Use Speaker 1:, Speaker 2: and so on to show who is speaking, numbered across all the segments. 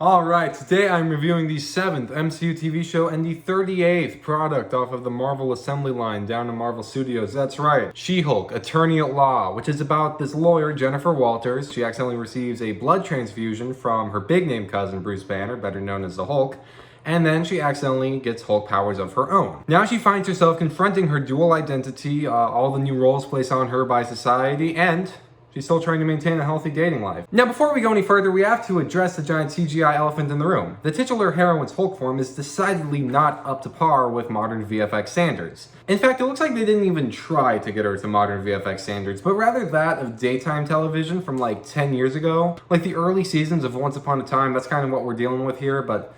Speaker 1: Alright, today I'm reviewing the 7th MCU TV show and the 38th product off of the Marvel assembly line down to Marvel Studios. That's right, She-Hulk, Attorney at Law, which is about this lawyer, Jennifer Walters. She accidentally receives a blood transfusion from her big-name cousin, Bruce Banner, better known as the Hulk, and then she accidentally gets Hulk powers of her own. Now she finds herself confronting her dual identity, all the new roles placed on her by society, and she's still trying to maintain a healthy dating life. Now, before we go any further, we have to address the giant CGI elephant in the room. The titular heroine's Hulk form is decidedly not up to par with modern VFX standards. In fact, it looks like they didn't even try to get her to modern VFX standards, but rather that of daytime television from like 10 years ago. Like the early seasons of Once Upon a Time, that's kind of what we're dealing with here, but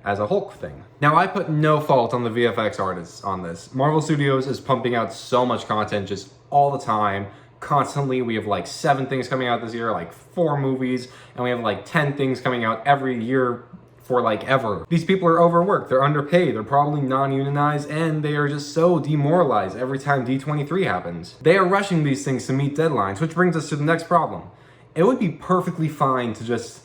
Speaker 1: as a Hulk thing. Now, I put no fault on the VFX artists on this. Marvel Studios is pumping out so much content just all the time. Constantly. We have like 7 things coming out this year, like 4 movies, and we have like 10 things coming out every year for like ever. These people are overworked, they're underpaid, they're probably non-unionized, and they are just so demoralized every time D23 happens. They are rushing these things to meet deadlines, which brings us to the next problem. It would be perfectly fine to just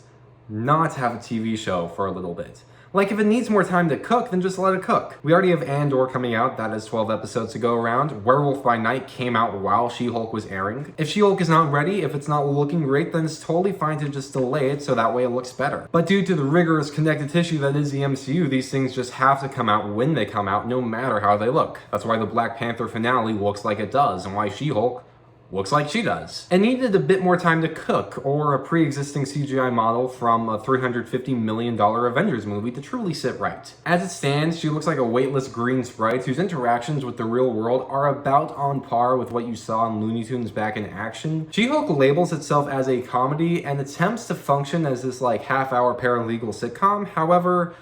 Speaker 1: not have a TV show for a little bit. Like, if it needs more time to cook, then just let it cook. We already have Andor coming out, that is 12 episodes to go around. Werewolf by Night came out while She-Hulk was airing. If She-Hulk is not ready, if it's not looking great, then it's totally fine to just delay it so that way it looks better. But due to the rigorous connective tissue that is the MCU, these things just have to come out when they come out, no matter how they look. That's why the Black Panther finale looks like it does, and why She-Hulk looks like she does. It needed a bit more time to cook, or a pre-existing CGI model from a $350 million Avengers movie to truly sit right. As it stands, she looks like a weightless green sprite whose interactions with the real world are about on par with what you saw in Looney Tunes back in action. She-Hulk labels itself as a comedy and attempts to function as this like half-hour paralegal sitcom. However,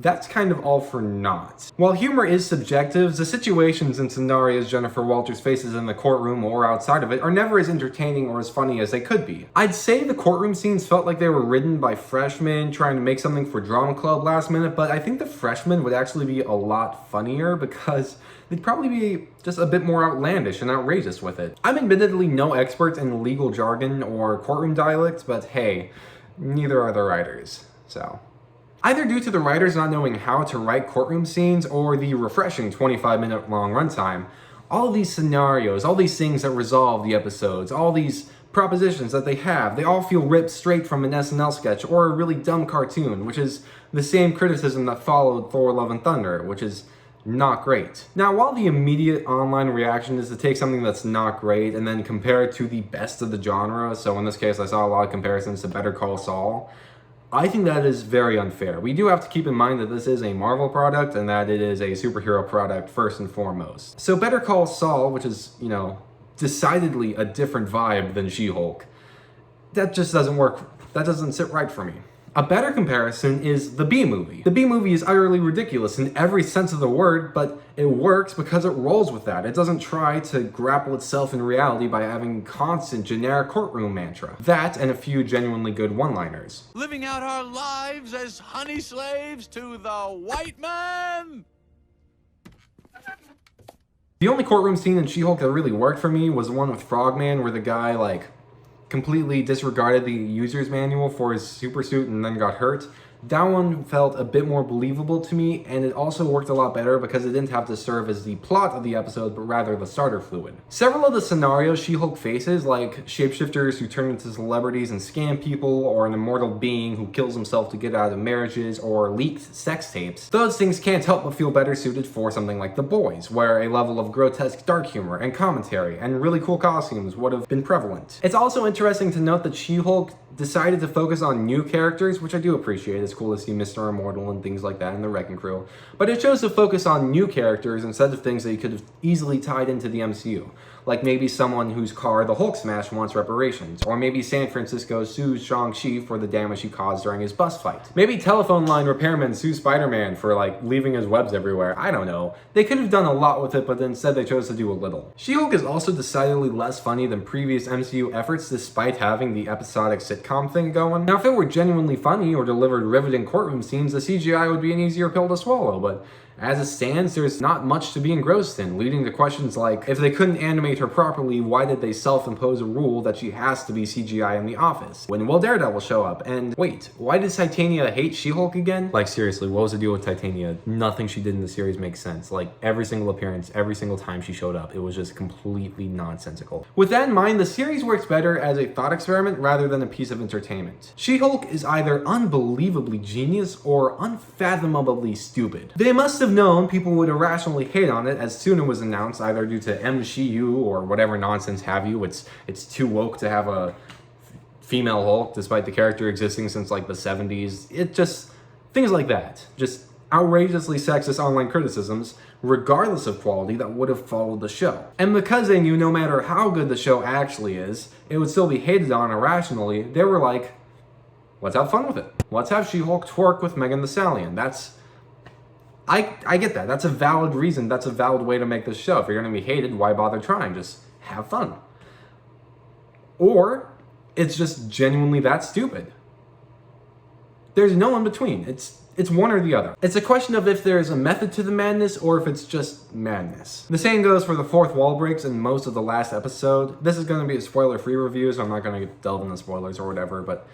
Speaker 1: that's kind of all for naught. While humor is subjective, the situations and scenarios Jennifer Walters faces in the courtroom or outside of it are never as entertaining or as funny as they could be. I'd say the courtroom scenes felt like they were written by freshmen trying to make something for drama club last minute, but I think the freshmen would actually be a lot funnier because they'd probably be just a bit more outlandish and outrageous with it. I'm admittedly no expert in legal jargon or courtroom dialect, but hey, neither are the writers, so. Either due to the writers not knowing how to write courtroom scenes or the refreshing 25-minute long runtime, all of these scenarios, all these things that resolve the episodes, all these propositions that they have, they all feel ripped straight from an SNL sketch or a really dumb cartoon, which is the same criticism that followed Thor: Love and Thunder, which is not great. Now, while the immediate online reaction is to take something that's not great and then compare it to the best of the genre, so in this case I saw a lot of comparisons to Better Call Saul, I think that is very unfair. We do have to keep in mind that this is a Marvel product and that it is a superhero product first and foremost. So Better Call Saul, which is, you know, decidedly a different vibe than She-Hulk, that just doesn't work. That doesn't sit right for me. A better comparison is the B-movie. The B-movie is utterly ridiculous in every sense of the word, but it works because it rolls with that. It doesn't try to grapple itself in reality by having constant generic courtroom mantra. That and a few genuinely good one-liners.
Speaker 2: Living out our lives as honey slaves to the white man!
Speaker 1: The only courtroom scene in She-Hulk that really worked for me was the one with Frogman where the guy, like, completely disregarded the user's manual for his super suit and then got hurt. That one felt a bit more believable to me, and it also worked a lot better because it didn't have to serve as the plot of the episode, but rather the starter fluid. Several of the scenarios She-Hulk faces, like shapeshifters who turn into celebrities and scam people, or an immortal being who kills himself to get out of marriages, or leaked sex tapes, those things can't help but feel better suited for something like The Boys, where a level of grotesque dark humor and commentary and really cool costumes would have been prevalent. It's also interesting to note that She-Hulk decided to focus on new characters, which I do appreciate. It's cool to see Mr. Immortal and things like that in the Wrecking Crew. But it chose to focus on new characters instead of things that you could have easily tied into the MCU. Like maybe someone whose car the Hulk smashed wants reparations. Or maybe San Francisco sues Shang-Chi for the damage he caused during his bus fight. Maybe telephone line repairman sues Spider-Man for like leaving his webs everywhere. I don't know. They could have done a lot with it, but instead they chose to do a little. She-Hulk is also decidedly less funny than previous MCU efforts despite having the episodic sitcom thing going. Now, if it were genuinely funny or delivered riveting courtroom scenes, the CGI would be an easier pill to swallow, but As it stands, there's not much to be engrossed in, leading to questions like, if they couldn't animate her properly, why did they self-impose a rule that she has to be CGI in the office? When will Daredevil show up? And wait, why did Titania hate She-Hulk again? Like seriously, what was the deal with Titania? Nothing she did in the series makes sense. Like every single appearance, every single time she showed up, it was just completely nonsensical. With that in mind, the series works better as a thought experiment rather than a piece of entertainment. She-Hulk is either unbelievably genius or unfathomably stupid. They must have known people would irrationally hate on it as soon as it was announced, either due to MCU or whatever nonsense have you. It's too woke to have a female Hulk despite the character existing since like the 70s. It just, things like that. Just outrageously sexist online criticisms, regardless of quality, that would have followed the show. And because they knew no matter how good the show actually is, it would still be hated on irrationally, they were like, let's have fun with it. Let's have She-Hulk twerk with Megan Thee Stallion. I get that. That's a valid reason. That's a valid way to make this show. If you're going to be hated, why bother trying? Just have fun. Or it's just genuinely that stupid. There's no in between. It's one or the other. It's a question of if there's a method to the madness or if it's just madness. The same goes for the fourth wall breaks in most of the last episode. This is going to be a spoiler-free review, so I'm not going to delve into spoilers or whatever, but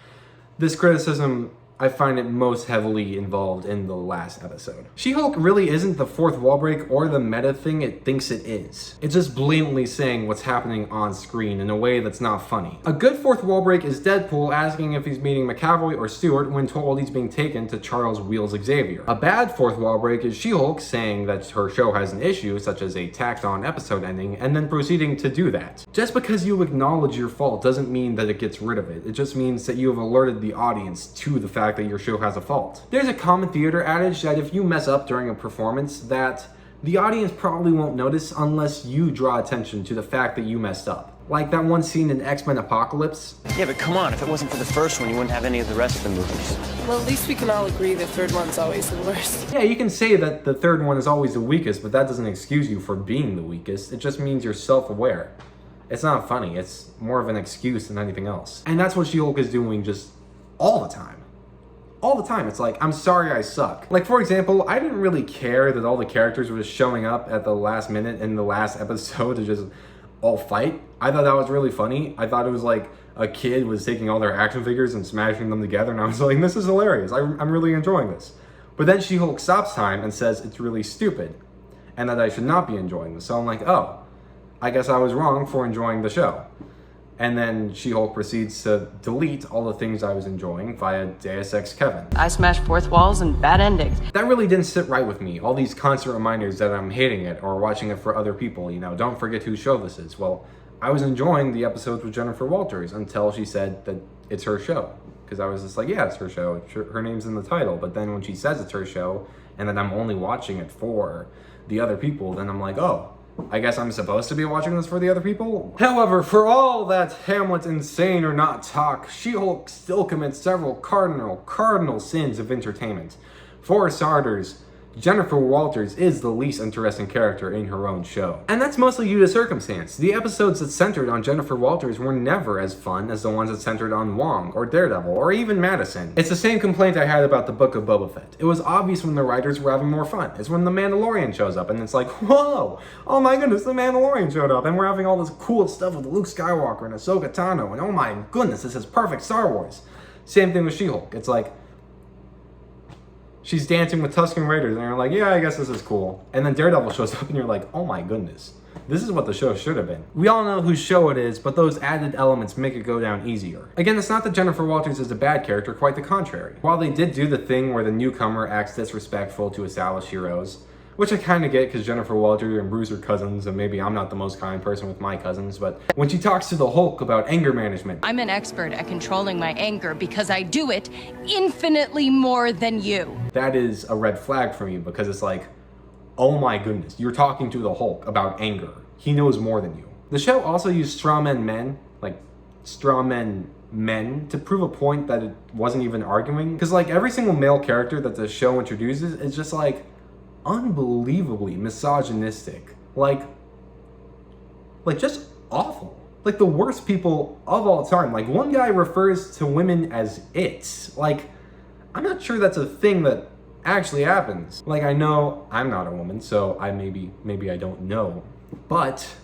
Speaker 1: this criticism, I find it most heavily involved in the last episode. She-Hulk really isn't the fourth wall break or the meta thing it thinks it is. It's just blatantly saying what's happening on screen in a way that's not funny. A good fourth wall break is Deadpool asking if he's meeting McAvoy or Stewart when told he's being taken to Charles Wheels Xavier. A bad fourth wall break is She-Hulk saying that her show has an issue, such as a tacked-on episode ending, and then proceeding to do that. Just because you acknowledge your fault doesn't mean that it gets rid of it. It just means that you have alerted the audience to the fact that your show has a fault. There's a common theater adage that if you mess up during a performance, that the audience probably won't notice unless you draw attention to the fact that you messed up. Like that one scene in X-Men Apocalypse.
Speaker 3: Yeah, but come on, if it wasn't for the first one, you wouldn't have any of the rest of the movies.
Speaker 4: Well, at least we can all agree the third one's always the worst.
Speaker 1: Yeah, you can say that the third one is always the weakest, but that doesn't excuse you for being the weakest. It just means you're self-aware. It's not funny. It's more of an excuse than anything else. And that's what She-Hulk is doing just all the time. All the time. It's like, I'm sorry I suck. Like, for example, I didn't really care that all the characters were just showing up at the last minute in the last episode to just all fight. I thought that was really funny. I thought it was like a kid was taking all their action figures and smashing them together, and I was like, this is hilarious. I'm really enjoying this. But then She-Hulk stops time and says it's really stupid and that I should not be enjoying this. So I'm like, oh, I guess I was wrong for enjoying the show. And then She-Hulk proceeds to delete all the things I was enjoying via Deus Ex Kevin.
Speaker 5: I smash fourth walls and bad endings.
Speaker 1: That really didn't sit right with me. All these constant reminders that I'm hating it or watching it for other people. You know, don't forget whose show this is. Well, I was enjoying the episodes with Jennifer Walters until she said that it's her show. Because I was just like, yeah, it's her show. Her name's in the title. But then when she says it's her show and then I'm only watching it for the other people, then I'm like, oh, I guess I'm supposed to be watching this for the other people? However, for all that Hamlet insane or not talk, She-Hulk still commits several cardinal sins of entertainment. For starters, Jennifer Walters is the least interesting character in her own show. And that's mostly due to circumstance. The episodes that centered on Jennifer Walters were never as fun as the ones that centered on Wong, or Daredevil, or even Madison. It's the same complaint I had about the Book of Boba Fett. It was obvious when the writers were having more fun. It's when the Mandalorian shows up and it's like, whoa, oh my goodness, the Mandalorian showed up and we're having all this cool stuff with Luke Skywalker and Ahsoka Tano, and oh my goodness, this is perfect Star Wars. Same thing with She-Hulk. It's like, she's dancing with Tusken Raiders, and you're like, yeah, I guess this is cool. And then Daredevil shows up, and you're like, oh my goodness. This is what the show should have been. We all know whose show it is, but those added elements make it go down easier. Again, it's not that Jennifer Walters is a bad character, quite the contrary. While they did do the thing where the newcomer acts disrespectful to established heroes, which I kind of get because Jennifer Walters and Bruce are cousins, and maybe I'm not the most kind person with my cousins, but when she talks to the Hulk about anger management.
Speaker 5: I'm an expert at controlling my anger because I do it infinitely more than you.
Speaker 1: That is a red flag for me because it's like, oh my goodness, you're talking to the Hulk about anger. He knows more than you. The show also used strawman men to prove a point that it wasn't even arguing. Because like every single male character that the show introduces is just like, unbelievably misogynistic, like just awful, like the worst people of all time. Like one guy refers to women as its. Like, I'm not sure that's a thing that actually happens. Like, I know I'm not a woman, so maybe I don't know, but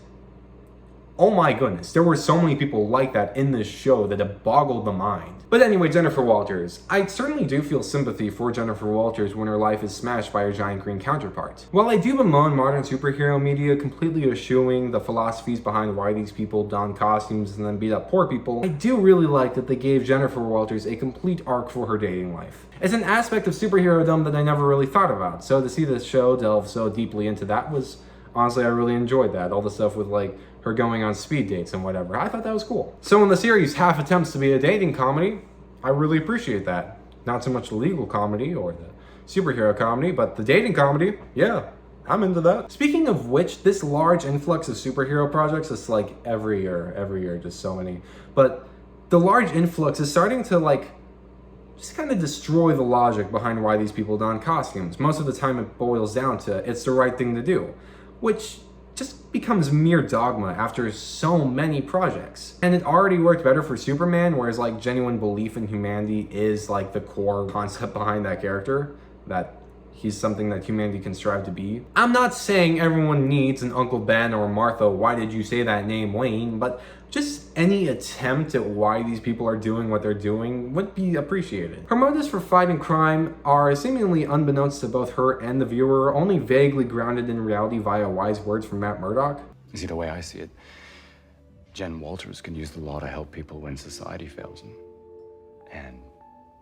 Speaker 1: oh my goodness, there were so many people like that in this show that it boggled the mind. But anyway, Jennifer Walters. I certainly do feel sympathy for Jennifer Walters when her life is smashed by her giant green counterpart. While I do bemoan modern superhero media completely eschewing the philosophies behind why these people don costumes and then beat up poor people, I do really like that they gave Jennifer Walters a complete arc for her dating life. It's an aspect of superhero-dom that I never really thought about, so to see this show delve so deeply into that was, honestly, I really enjoyed that. All the stuff with like her going on speed dates and whatever. I thought that was cool. So when the series half attempts to be a dating comedy, I really appreciate that. Not so much the legal comedy or the superhero comedy, but the dating comedy, yeah, I'm into that. Speaking of which, this large influx of superhero projects, it's like every year, just so many. But the large influx is starting to like just kind of destroy the logic behind why these people don costumes. Most of the time it boils down to it's the right thing to do, which just becomes mere dogma after so many projects. And it already worked better for Superman, whereas like genuine belief in humanity is like the core concept behind that character, that he's something that humanity can strive to be. I'm not saying everyone needs an Uncle Ben or Martha, why did you say that name, Wayne, but just any attempt at why these people are doing what they're doing would be appreciated. Her motives for fighting crime are seemingly unbeknownst to both her and the viewer, only vaguely grounded in reality via wise words from Matt Murdock.
Speaker 6: You see, the way I see it, Jen Walters can use the law to help people when society fails them. And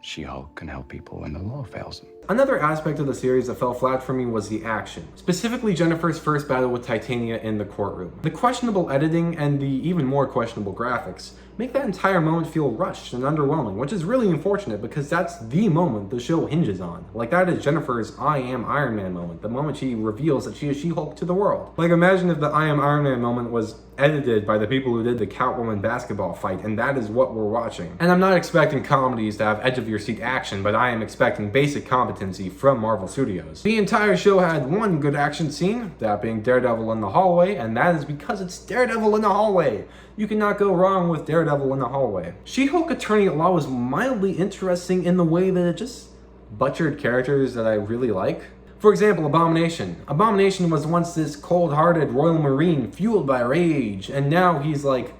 Speaker 6: She-Hulk can help people when the law fails them.
Speaker 1: Another aspect of the series that fell flat for me was the action. Specifically Jennifer's first battle with Titania in the courtroom. The questionable editing and the even more questionable graphics make that entire moment feel rushed and underwhelming, which is really unfortunate because that's the moment the show hinges on. Like, that is Jennifer's I am Iron Man moment, the moment she reveals that she is She-Hulk to the world. Like, imagine if the I am Iron Man moment was edited by the people who did the Catwoman basketball fight, and that is what we're watching. And I'm not expecting comedies to have edge-of-your-seat action, but I am expecting basic competency from Marvel Studios. The entire show had one good action scene, that being Daredevil in the hallway, and that is because it's Daredevil in the hallway. You cannot go wrong with Daredevil in the hallway. She-Hulk Attorney at Law was mildly interesting in the way that it just butchered characters that I really like. For example, Abomination. Abomination was once this cold-hearted Royal Marine fueled by rage, and now he's like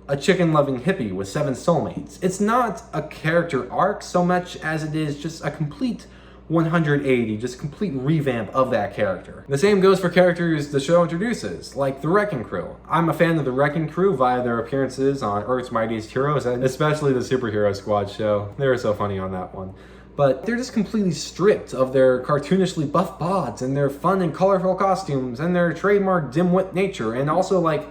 Speaker 1: a chicken-loving hippie with 7 soulmates. It's not a character arc so much as it is just a complete 180, just complete revamp of that character. The same goes for characters the show introduces, like the Wrecking Crew. I'm a fan of the Wrecking Crew via their appearances on Earth's Mightiest Heroes, and especially the Superhero Squad show. They were so funny on that one. But they're just completely stripped of their cartoonishly buff bods and their fun and colorful costumes and their trademark dim-wit nature, and also like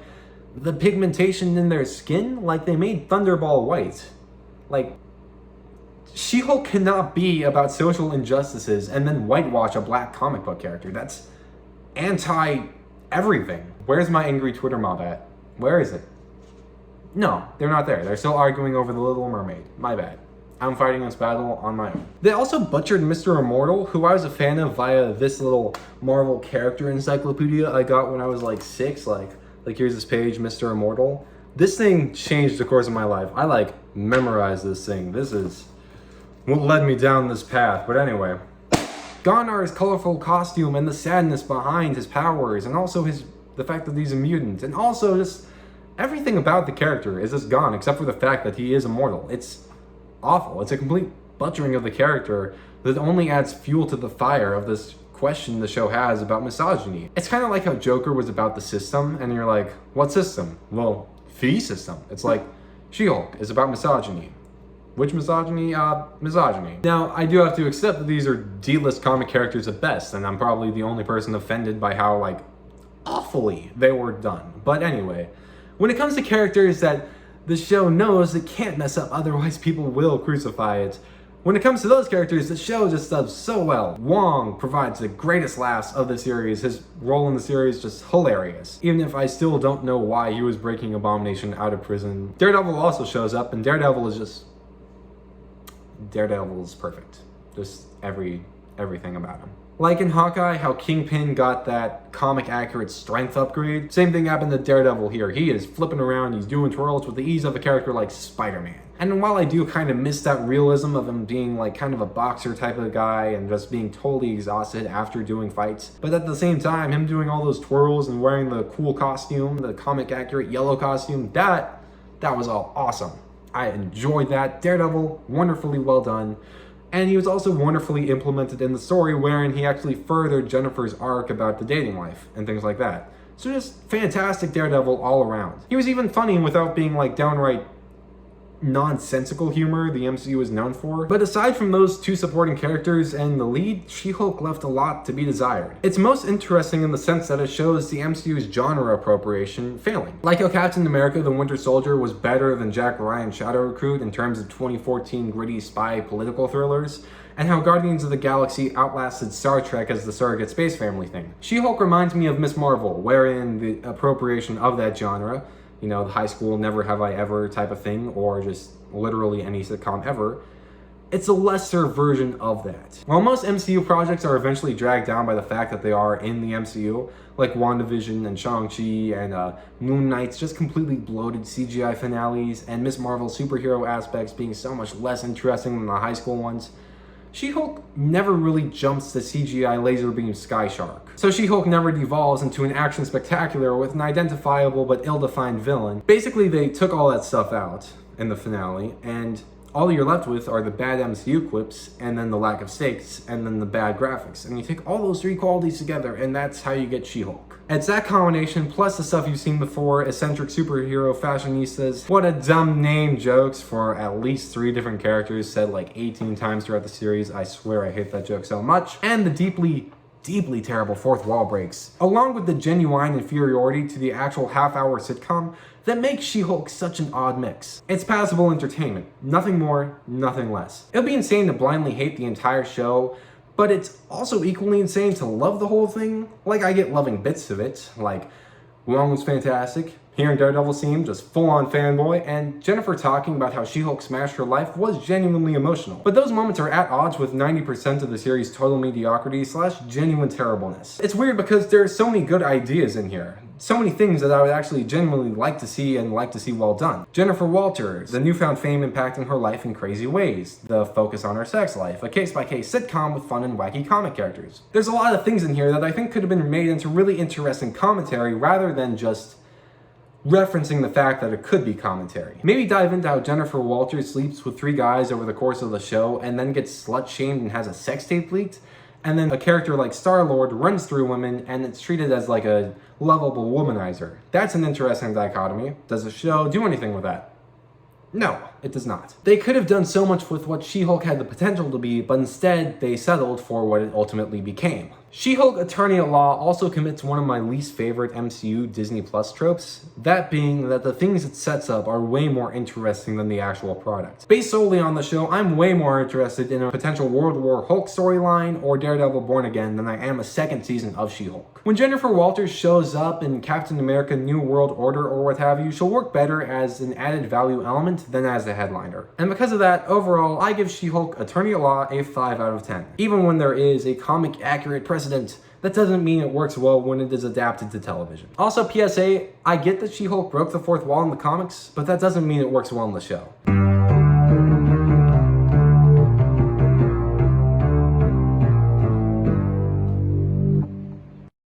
Speaker 1: the pigmentation in their skin. Like, they made Thunderball white. Like, She-Hulk cannot be about social injustices and then whitewash a black comic book character. That's anti-everything. Where's my angry Twitter mob at? Where is it? No, they're not there. They're still arguing over the Little Mermaid. My bad. I'm fighting this battle on my own. They also butchered Mr. Immortal, who I was a fan of via this little Marvel character encyclopedia I got when I was like 6. Like here's this page, Mr. Immortal. This thing changed the course of my life. I like memorized this thing. This is what led me down this path. But anyway, Gonar's colorful costume and the sadness behind his powers, and also the fact that he's a mutant, and also just everything about the character is just gone except for the fact that he is immortal. It's awful. It's a complete butchering of the character that only adds fuel to the fire of this question the show has about misogyny. It's kind of like how Joker was about the system, and you're like, what system? Well, the system. It's like She-Hulk is about misogyny. Which misogyny? Misogyny. Now, I do have to accept that these are D-list comic characters at best, and I'm probably the only person offended by how, like, awfully they were done. But anyway, when it comes to characters that the show knows it can't mess up, otherwise people will crucify it. When it comes to those characters, the show just does so well. Wong provides the greatest laughs of the series. His role in the series is just hilarious. Even if I still don't know why he was breaking Abomination out of prison. Daredevil also shows up, and Daredevil is perfect. Just everything about him. Like in Hawkeye, how Kingpin got that comic accurate strength upgrade, same thing happened to Daredevil here. He is flipping around, he's doing twirls with the ease of a character like Spider-Man. And while I do kind of miss that realism of him being like kind of a boxer type of guy and just being totally exhausted after doing fights, but at the same time, him doing all those twirls and wearing the cool costume, the comic accurate yellow costume, that was all awesome. I enjoyed that. Daredevil, wonderfully well done. And he was also wonderfully implemented in the story, wherein he actually furthered Jennifer's arc about the dating life and things like that. So just fantastic Daredevil all around. He was even funny without being like downright nonsensical humor the MCU is known for. But aside from those two supporting characters and the lead, She-Hulk left a lot to be desired. It's most interesting in the sense that it shows the MCU's genre appropriation failing. Like how Captain America the Winter Soldier was better than Jack Ryan's Shadow Recruit in terms of 2014 gritty spy political thrillers, and how Guardians of the Galaxy outlasted Star Trek as the surrogate space family thing. She-Hulk reminds me of Ms. Marvel, wherein the appropriation of that genre, you know, the high school never have I ever type of thing, or just literally any sitcom ever, it's a lesser version of that. While most MCU projects are eventually dragged down by the fact that they are in the MCU, like WandaVision and Shang-Chi and Moon Knight's just completely bloated CGI finales, and Ms. Marvel's superhero aspects being so much less interesting than the high school ones, She-Hulk never really jumps the CGI laser beam Sky Shark. So She-Hulk never devolves into an action spectacular with an identifiable but ill-defined villain. Basically, they took all that stuff out in the finale, and all you're left with are the bad MCU quips, and then the lack of stakes, and then the bad graphics. And you take all those three qualities together, and that's how you get She-Hulk. It's that combination, plus the stuff you've seen before, eccentric superhero fashionistas, what a dumb name jokes for at least 3 different characters said like 18 times throughout the series. I swear I hate that joke so much. And the deeply terrible fourth wall breaks, along with the genuine inferiority to the actual half-hour sitcom that makes She-Hulk such an odd mix. It's passable entertainment, nothing more, nothing less. It would be insane to blindly hate the entire show, but it's also equally insane to love the whole thing. Like, I get loving bits of it, like Wong was fantastic, hearing Daredevil seem just full-on fanboy, and Jennifer talking about how She-Hulk smashed her life was genuinely emotional. But those moments are at odds with 90% of the series' total mediocrity / genuine terribleness. It's weird because there's so many good ideas in here. So many things that I would actually genuinely like to see and like to see well done. Jennifer Walters, the newfound fame impacting her life in crazy ways, the focus on her sex life, a case-by-case sitcom with fun and wacky comic characters. There's a lot of things in here that I think could have been made into really interesting commentary rather than just referencing the fact that it could be commentary. Maybe dive into how Jennifer Walters sleeps with 3 guys over the course of the show and then gets slut-shamed and has a sex tape leaked, and then a character like Star-Lord runs through women and it's treated as like a lovable womanizer. That's an interesting dichotomy. Does the show do anything with that? No, it does not. They could have done so much with what She-Hulk had the potential to be, but instead they settled for what it ultimately became. She-Hulk Attorney at Law also commits one of my least favorite MCU Disney Plus tropes, that being that the things it sets up are way more interesting than the actual product. Based solely on the show, I'm way more interested in a potential World War Hulk storyline or Daredevil Born Again than I am a second season of She-Hulk. When Jennifer Walters shows up in Captain America New World Order or what have you, she'll work better as an added value element than as a headliner. And because of that, overall, I give She-Hulk Attorney at Law a 5 out of 10. Even when there is a comic accurate precedent, that doesn't mean it works well when it is adapted to television. Also, PSA, I get that She-Hulk broke the fourth wall in the comics, but that doesn't mean it works well in the show.